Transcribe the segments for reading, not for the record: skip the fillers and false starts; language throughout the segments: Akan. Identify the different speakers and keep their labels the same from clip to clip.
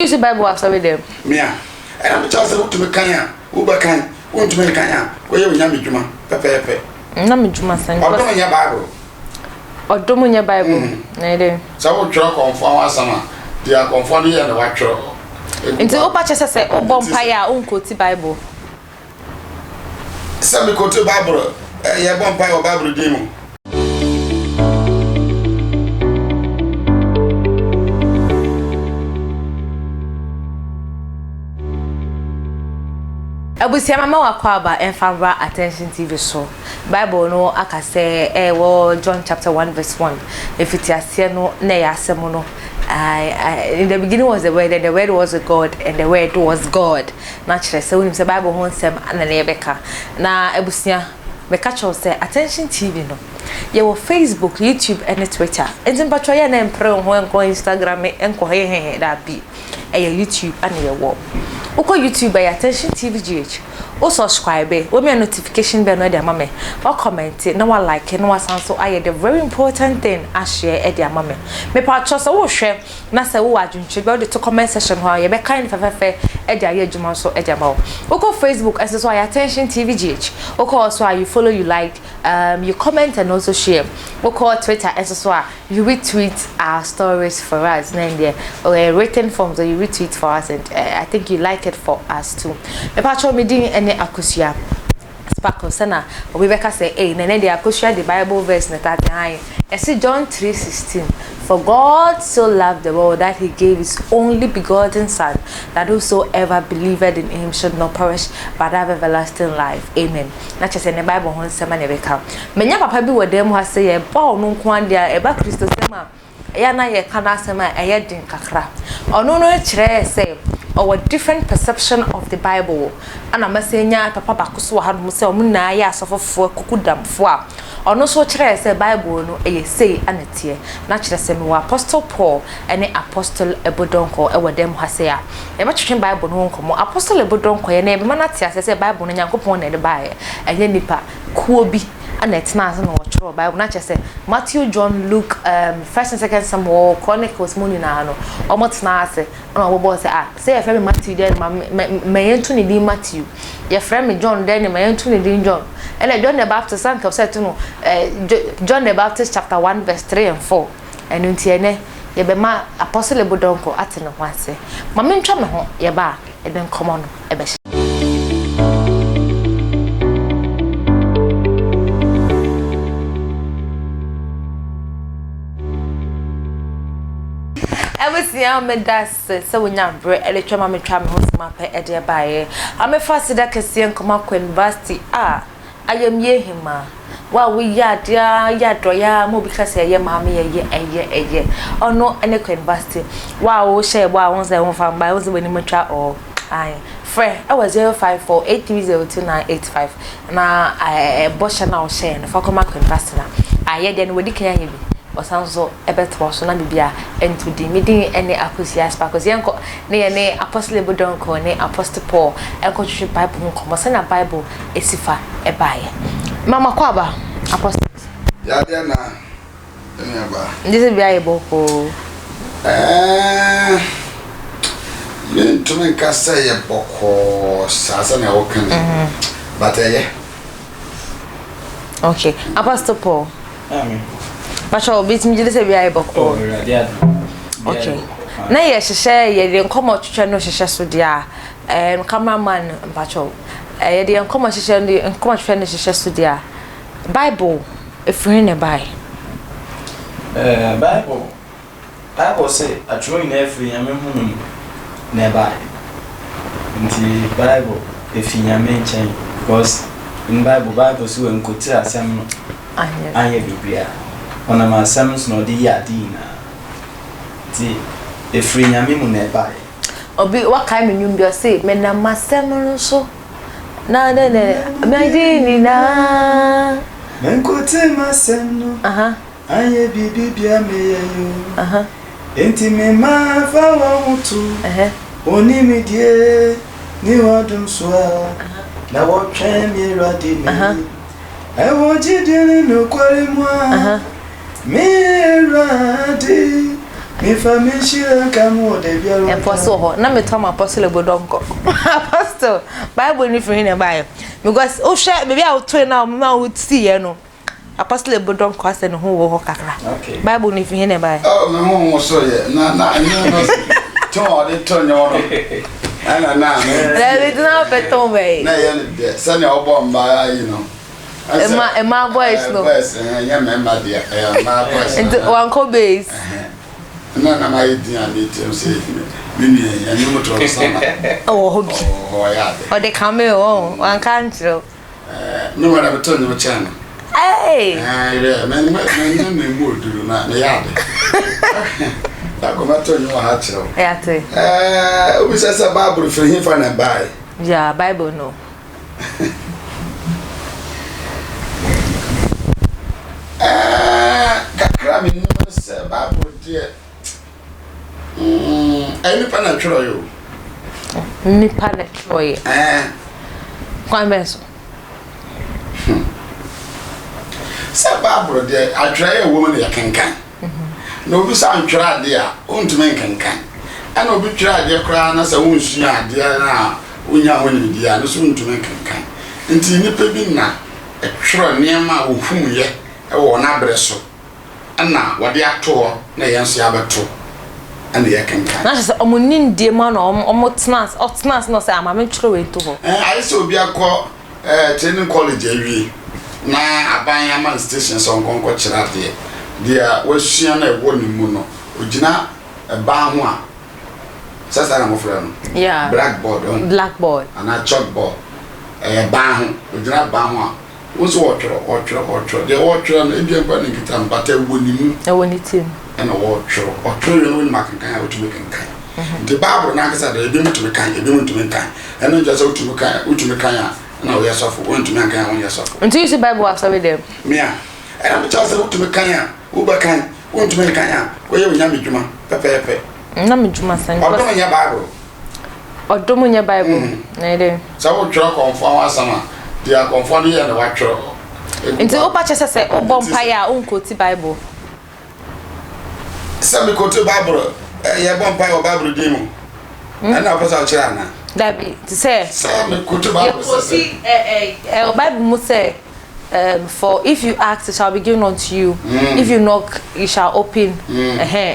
Speaker 1: Use the Bible as with them.
Speaker 2: Mia, and I'm just about to make Kanya, Ubakan, want to make Kanya, where you Yami Juma, Pepe.
Speaker 1: Nami Juma sang.
Speaker 2: Or don't your Bible.
Speaker 1: Or don't your Bible. Nay,
Speaker 2: so we'll truck on for our summer. They are confounded and the white troll.
Speaker 1: Until Opachas say, oh, Bompire, Uncle Bible.
Speaker 2: Some go to Bible, a Bompire or Bible demo.
Speaker 1: Abusia mama wakwaba enfamra attention TV so Bible no aka say John chapter 1 verse 1 if it ase no na ya asem no in the beginning was the word and the word was God and the word was God naturally so when say Bible ho nsem na na yebeka na abusia beka cho say attention TV no ye wo Facebook YouTube and Twitter enzin patro ye na empre ho enko Instagram enko he da bi YouTube and ye wo Oko YouTube by Attention TVGH. O subscribe, o me notification bell no dey mama. O comment, no one like, no one sound so I the very important thing I share e dey mama. Me pa trust so wo hwe na se wo adwunche be to comment section ho ye be kind fefefe e dey aye adwuma so e dey ma. Oko Facebook as so Attention TVGH. Oko also you follow, you like, you comment and also share. Oko Twitter as so you retweet our stories for us na there or written forms or you retweet for us and I think you like for us too. Me patcho me din ene akosua sparkle sana we beka say nene de akosua the Bible verse na tati han ese John 3:16 for God so loved the world that he gave his only begotten son that whosoever believed in him should not perish but have everlasting life. Amen. Na che say the Bible ho nsema na beka menya papa bi wodem ha say e ba onu nko ande e ba Kristo sema ya na ye kana sema e ye din kakra onu no kire say or different perception of the Bible and I must say nya papa bakuso ha no say omuna ya asofofo kokudamfo a ono so kire say Bible no e say anatie na kire say me apostle Paul and apostle Donkor e wodem ha say a e ma twetwe Bible no nkomo apostle Donkor ye na e be manatia say Bible no Nyankopon na de bae enye nipa kuo bi and it's not no true Bible not just say Matthew, John, Luke, 1st and 2nd Samuel, Chronicles money na no almost na say no boy say your friend Matthew then my into ni Matthew your friend John then my into ni John and John the Baptist and said to no John the Baptist chapter 1 verse 3 and 4 and untiene ye be ma apostle Donkor atene ho ase ma mentwa me ho ye ba e den common e be Ebusia me das se wonya bre eletwa me twa me ho sima pa e de baaye ame fast da kese nkoma kwa university ayam ye hima wa we ya do ya mo bi kase ye ma me ye ono ene kwa university wa wo share bo a won say won fa mba won se bani matwa o ai frɛ I was 0548302985 na bosha na o share na fa koma kwa university na aye de no wodi kan ye bi osanso ebeto so na bibia entudi midin ene akosia sparkles yenko ne ene apostle Donkor ne apostle Paul enko twhwe Bible nkomo se na Bible esifa ebaye mama kwaba apostle
Speaker 2: ya dia na enya ba
Speaker 1: ndise bia yeboko
Speaker 2: men tumen kasa yeboko sasa na wokan bateye
Speaker 1: okay apostle Paul
Speaker 3: amen
Speaker 1: Pacho bit me just be able to. Okay. Na ye hye ye de nkomo twetwe no hye so dia cameraman pacho ye de nkomo hye no nkomo twetwe no hye so dia Bible efiri ne bai
Speaker 3: Bible say atro in every yame hunu ne bai nti Bible efi yame nchen because in Bible so enkoti asem no anye bibia ona ma sams no di yadina ti efri nyame mu na eba
Speaker 1: obi wakai me nyum bi say me na masem no so na me di na
Speaker 3: menkote masem no anye bibia me yeyo enti me ma fa wa mutu oni mi die ni wadum so na wo twa mi radi me e wo jide ni no kware mu Miradi Information come what they be
Speaker 1: and for so na me tom apostle Donkor apostle Bible ni free na buy because o share baby I to now ma wo see ye no apostle Donkor say no ho kakra
Speaker 3: okay
Speaker 1: Bible ni free na buy
Speaker 2: oh me ho so ye na no to de to nyo no ana na
Speaker 1: le do na beton we
Speaker 2: na ye de say na obo mba you know
Speaker 1: Emma boys no
Speaker 2: boys yeah member there ma boys
Speaker 1: and one co base
Speaker 2: na my dia ni tem say mini ya ni mo to sama
Speaker 1: oh hobby
Speaker 2: oh ya de
Speaker 1: o de cameo one country
Speaker 2: no wala beton no channel
Speaker 1: hey
Speaker 2: yeah men mo duru na ya de ta ko ma to ni wa ha chiro
Speaker 1: yeah te
Speaker 2: o bi say Bible free him for na buy
Speaker 1: yeah Bible no
Speaker 2: kakra mi no say Bible there any pana tro yo
Speaker 1: ni pana tro ye kwa meso
Speaker 2: say Bible there atwa ye woman ya kenkan no bi sa ntwa de a ontuma kenkan ana obi twa de kra na say wonsu ade na onya honi dia no so ontuma kenkan nti ni pe bi na etro niam ohum ye e wo na breso ana wade ato na yenso ya beto ana ye kenkan
Speaker 1: na say omunin die ma no otnas no say amame twro we to ho
Speaker 2: I say obi akọ training college awie na aban yaman station so nkonko kira de dia wasua na ewo ni mu no ogina ba ho a sasa na mo fra no
Speaker 1: yeah blackboard
Speaker 2: ana chalkboard ba ho ogina ba ho a woso otro de otro na ebien kwa ni kita mbata ewo ni mu
Speaker 1: ewo ni tim
Speaker 2: na otro yo no ni makankan ya otumi kankan the Bible na kasa de ebi mutumi kan ebi mutumi kan eno nja so utumi kan ya na we yasofo won'tumi kan ya won yasofo
Speaker 1: until you see Bible asabe dem
Speaker 2: mia era me chase utumi kan ya wo ba kan won'tumi kan ya we ye onyame dwuma pepepe
Speaker 1: na me dwuma san
Speaker 2: odomo nya Bible
Speaker 1: odomo nya Bible na ide
Speaker 2: so wo tworo konfo asama dia konfo no ye na wa tworo
Speaker 1: until o pa chese se obompa ya unkoti Bible
Speaker 2: sami kote Bible ya bompa ya Bible dimo ana opasa chira na
Speaker 1: that be to say
Speaker 2: sami kote Bible
Speaker 1: see Bible must say for if you ask it shall be given unto you if you knock it shall open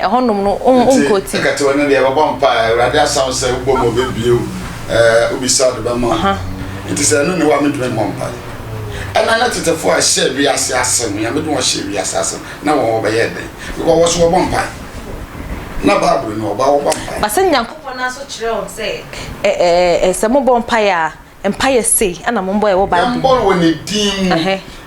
Speaker 1: honum no unkoti
Speaker 2: kati wona dia bompa radio sound say ugbo mo bebie obi sad ba ma it is no ne wa me dwen bompa ana na tetefo a share bi asem ya me dwen share bi asem na wo ba ye den because wo so bompa na Bible no ba wo bompa
Speaker 1: ba se nyankopon na so kire on say se mo bompa ya empire say ana mo boy wo Bible
Speaker 2: mbo wo ne dim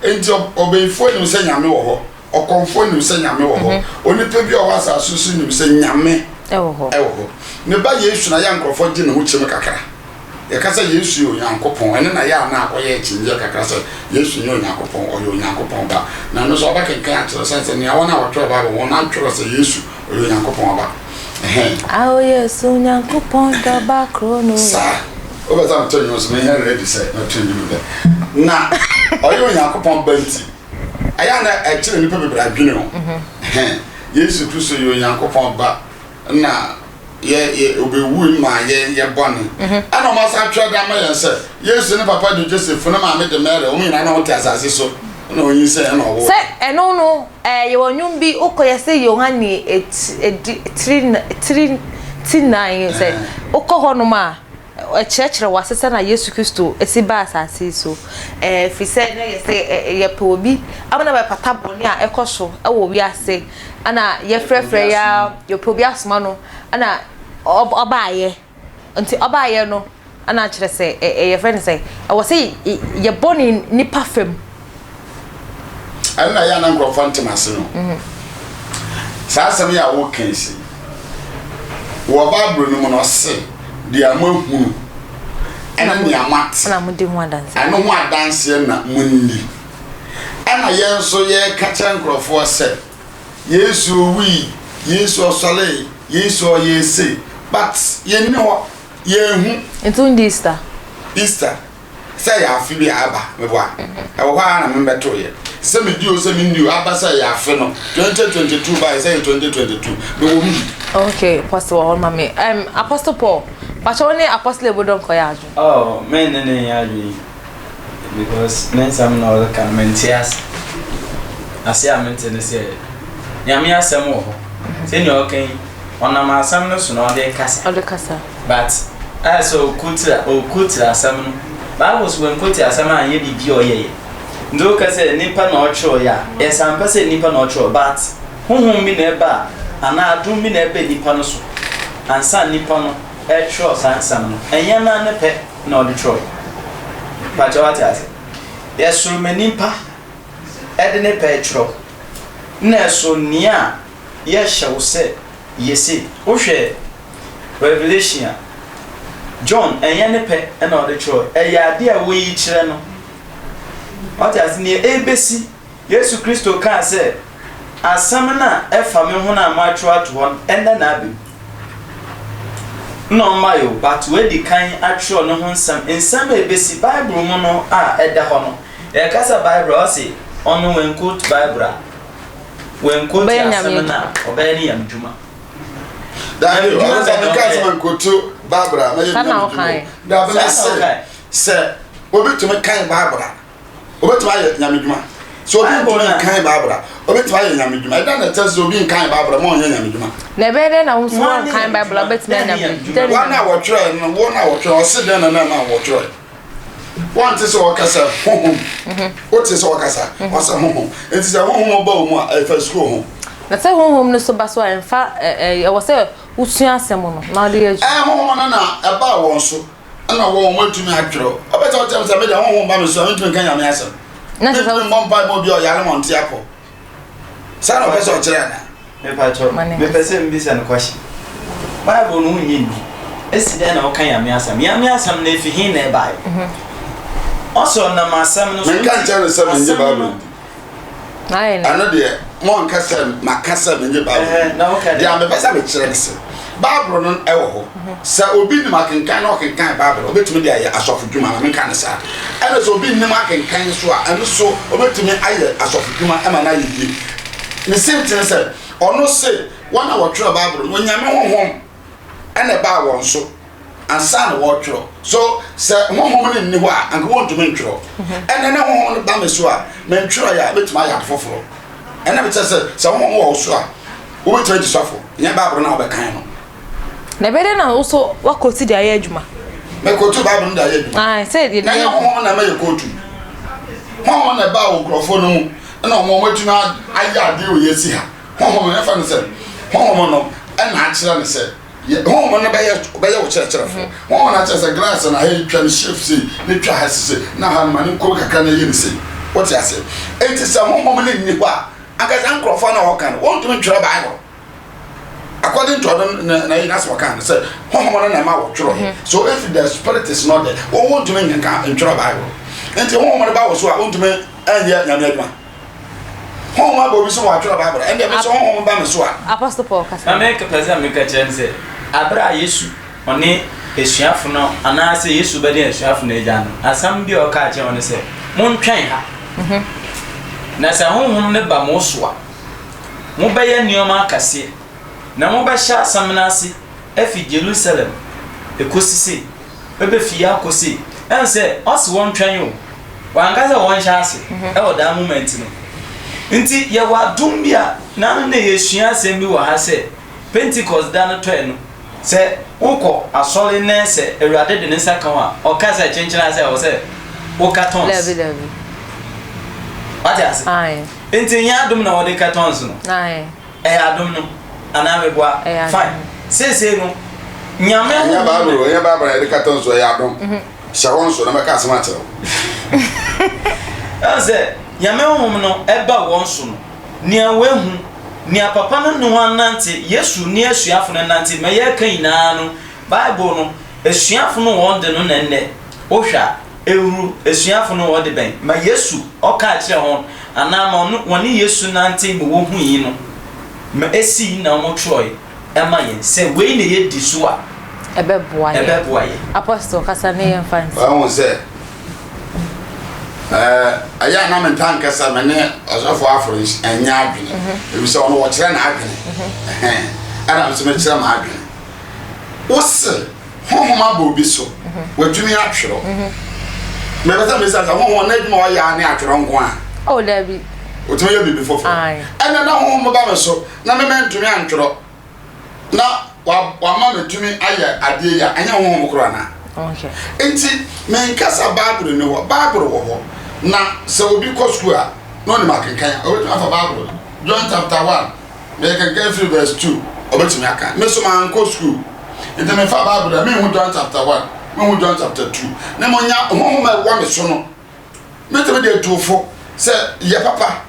Speaker 2: enti obeyfo ni se nyame wo ho okonfo ni se nyame wo ho onipa bi o wasa asusu ni se nyame
Speaker 1: ewo ho
Speaker 2: ne ba Yesu na yankrofo gi ne ho chim kakra ya kasa Yesu yo yankopon ene na ya na akoye chinje kakra se Yesu yo yankopon o yo yankopon ba na no so ba kenkan atro sense ne awona wotro ba won na atro se Yesu o yo yankopon ba
Speaker 1: awo Yesu yankopon da ba krono
Speaker 2: sa o ba za to yo so me here ready say na twenty minute na o yo yankopon banti aya na e kire ni pepe bra dwene ho Yesu Kristo yo yankopon ba na ye obewu ma ye bone ana ma sa twa da ma ye se Yesu ne papa de Joseph na ma me de mere o mi na wote asase so na onyi se na owo
Speaker 1: se eno no ye wonwum bi ukoye se Yohane 3:9 se ukoho no ma church wasese na Yesu Kristo esi ba asase so fi se na ye se ye pe obi amana ba pata boni a ekoso ewo wi ase ana ye frefre ya yo pe obi asoma no ana obaye nti obaye no ana kire se ye friend say I was say ye boni nipa fam
Speaker 2: ana ya na nkrofo ntemase no sa asem ya wo kensi wo Bible no mo no se dia mahunu ana ni amate
Speaker 1: ana mo di ho adanse
Speaker 2: ana ho adanse na munni ana ye nso ye kacha nkrofo se Yesu wi Yesu osole Yesu oyese but ye ni ho ye hu
Speaker 1: into Easter
Speaker 2: say ya afi bi aba me boa e wo ha na me beto ye se me di o se me ndi abasa ya afe no 2022 by say 2022 me wo mu
Speaker 1: okay Apostle all mama Apostle Paul but only Apostle Donkor ya aju
Speaker 3: oh men ne ya aju because men some no can mentias asia mentene say nyame asem wo ho say ni okan ona ma asem no so no de kasa but so kutra asem no Bible so when kutra asem an ye bibi oyeye ndo ka say nipa na ocho ya esampa say nipa na ocho but honhom mi na eba ana adum mi na eba nipa no so ansa nipa no e tro sansam no enya na ne pe na odetro but what ase yesuru menipa ede ne pe tro na so nia ye hyew se yesi wo hwe Revelation John enya ne pe na odetro ade a wo yi kire no what ase ne ebesi Yesu Kristo ka se asam na efa me ho na ma atro ato hon enda na abi no mayo but we di kan atro no ho nsam ebesi Bible mu no a eda ho no e kasa Bible o se onu wen quote Bible wen quote asam na obani yam djuma
Speaker 2: da yo asam kasa man quote Bible me yam djuma da be se obi to me kan Bible obi to aye nyam djuma so obi to me kan Bible obi to aye nyam djuma da na tell so obi kan Bible mo nya nyam djuma
Speaker 1: na be de na unso kan Bible bet me nyam djuma
Speaker 2: wana wo try no wona wo try o se de na wo try want to so kasa what is so kasa wasa it is a honhom ba mu a fa school ho
Speaker 1: na say honhom no so ba so en fa e wo say usua asem no na de aju
Speaker 2: honhom na e ba won so na wo matumi atwero obeta o tem say me de honhom ba me so matumi kan yame asem na say mo ba mo bi o yare mo ntia ko sa na pese o kire na
Speaker 3: me pa cho me pese mbisa no question Bible no nyi ni esi de na o kan yame asem na efi hin na e ba also na masam no
Speaker 2: men kan tell say me Bible
Speaker 1: ai na
Speaker 2: ano de mo nka say makasa me Bible
Speaker 3: na o ka de
Speaker 2: me pese me kire se Bible no e wo ho sa obi ni makenkan na okenkan Bible obetumi de aye asofu dwuma na menka ne sa ene so obi ni makenkan so a ene so obetumi aye asofu dwuma e ma na yi ni same thing say ono say one hour try Bible no nyame honhom ene ba won so ansa na wo tro so say honhom ni ho a anka won to men tro ene na honhom ba me so a men tro ya betumi aye afoforo ene be say honhom wo so a wo betumi di sofo nya Bible na obekan no
Speaker 1: na be de na also wakoti de aye adwuma
Speaker 2: me kotu Bible nda aye adwuma
Speaker 1: ah say de
Speaker 2: na honhom na me kotu honhom na ba wo grofo no mu na mo matumi aye ade o yesi ha honhom na fa no say honhom no na akira ne say honhom na ba ye wo kire fo honhom na akira say glass na he twa ne chef say ne twa ha say na ha ma ne ko kakra na ye ne say what you say it is honhom na ni kwa aka san grofo na wo kan won to me twere Bible according to na that's what can say honhom na ma wo twere so if the spirit is not there won want to me kan twere Bible enti honhom na ba wo so a won to me anya nyame adwuma honhom ba obi so wa twere Bible and dem so honhom ba me so a
Speaker 1: Apostle Paul kasa
Speaker 3: na make person make a chance abra Yesu oni esuafo no ana se Yesu ba de esuafo no eja no asam bi o ka che oni se mon twen ha na se honhom ne ba mo so a mo ba ye nioma akase na mo ba sha asam na ase efi Jerusalem ekosisi ebe fi akosi en se os won twen o wangaza won sha ase e o da moment no nti ye wa dumbia na na yesua asem bi wa ha se Pentecost da no twen no se ukọ asole na se Ewurade de nsa kan a o ka se chenchena se o se o cartons
Speaker 1: level
Speaker 3: what ya se
Speaker 1: ai
Speaker 3: nti ya dum na wo de cartons no
Speaker 1: ai
Speaker 3: adum no ana me boa fine se no nyame
Speaker 2: ya Bible de cartons so ya adum shawon so na me ka asema chero
Speaker 3: ase nyame honhom no eba won so no nia wehu nia papa no ne ho anante Yesu ni asuafo no anante me ye kan ina no Bible no asuafo no won de no nenne o hwa ewuru asuafo no wo de ben ma Yesu o ka kire ho ana ma no woni Yesu nante me wo hu yi no ma esi na mo troy e ma yen se we ne ye di so a
Speaker 1: ebe boa ye
Speaker 3: Apostle
Speaker 1: kasa ne yen fan
Speaker 2: ba won say aya na mentan kasa me ne osofo afro enya adwene ebi se ono wo kire na adwene ara me se me kire ma adwene wose honhoma ba obi so watumi atwero me beta me sa honhoma na adwuma wa ya ne atwero nko a
Speaker 1: oh David
Speaker 2: otumi ya bibi fofo ena na honhoma ba me so na me mentumi antwero na wa ma metumi aya ade ya anya honhoma kro na
Speaker 1: okay
Speaker 2: enti men kasa Bible ne wo Bible wo na se obi ko school a no ni makenkan o betumi afa Bible John chapter 1 me kan free verse 2 o betumi aka me so man ko school enti me fa Bible me hu John chapter 1 me hu John chapter 2 na mo nya honhoma wa me so no me tebe de tufo se ye papa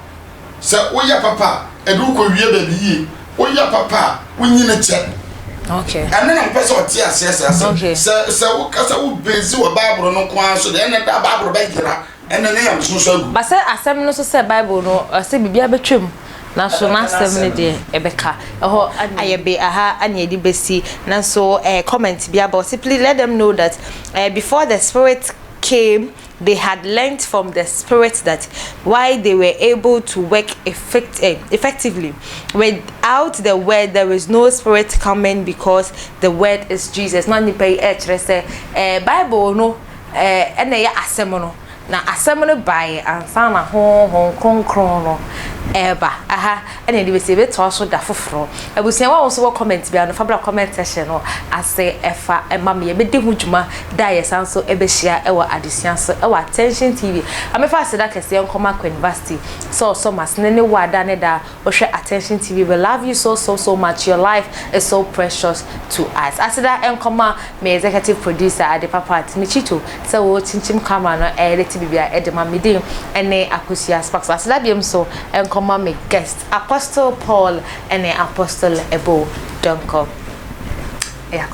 Speaker 2: se wo ye papa edu ko wie ba bi yi wo ye papa wo nyine che
Speaker 1: okay
Speaker 2: and then person o ti asese se wo kasa wo bezi wo Bible no ko an so de na da Bible ba gira and then am so agu
Speaker 1: ba se asem no so se Bible no se bibia betwem na so na asem ne de ebeka eho ayebe aha anya di besi na so comment bia but simply let them know that before the Spirit came, they had learned from the Spirit that why they were able to work effectively. Without the word, there is no Spirit coming because the word is Jesus. Not ni pay Bible no ene ya asem no na asem no by ansa na hon kronkron no eba aha ene di be se beto so da foforo abusia wa so comment bia no fabra comment section no ase efa ema me be de hudwuma da yesan so ebehia ewa adesian so ewa Attention TV amefa se da kese nkoma kwa university so mas ne wada ne da ohwe Attention TV. We love you so much. Your life is so precious to us. Asida nkoma me executive producer ade papa Michito so wo chinchim camera no edit bibia edema mede ene akosia sparks. Asida biem so nkoma me guest Apostle Paul ene Apostle Ebo Donkor. Yeah,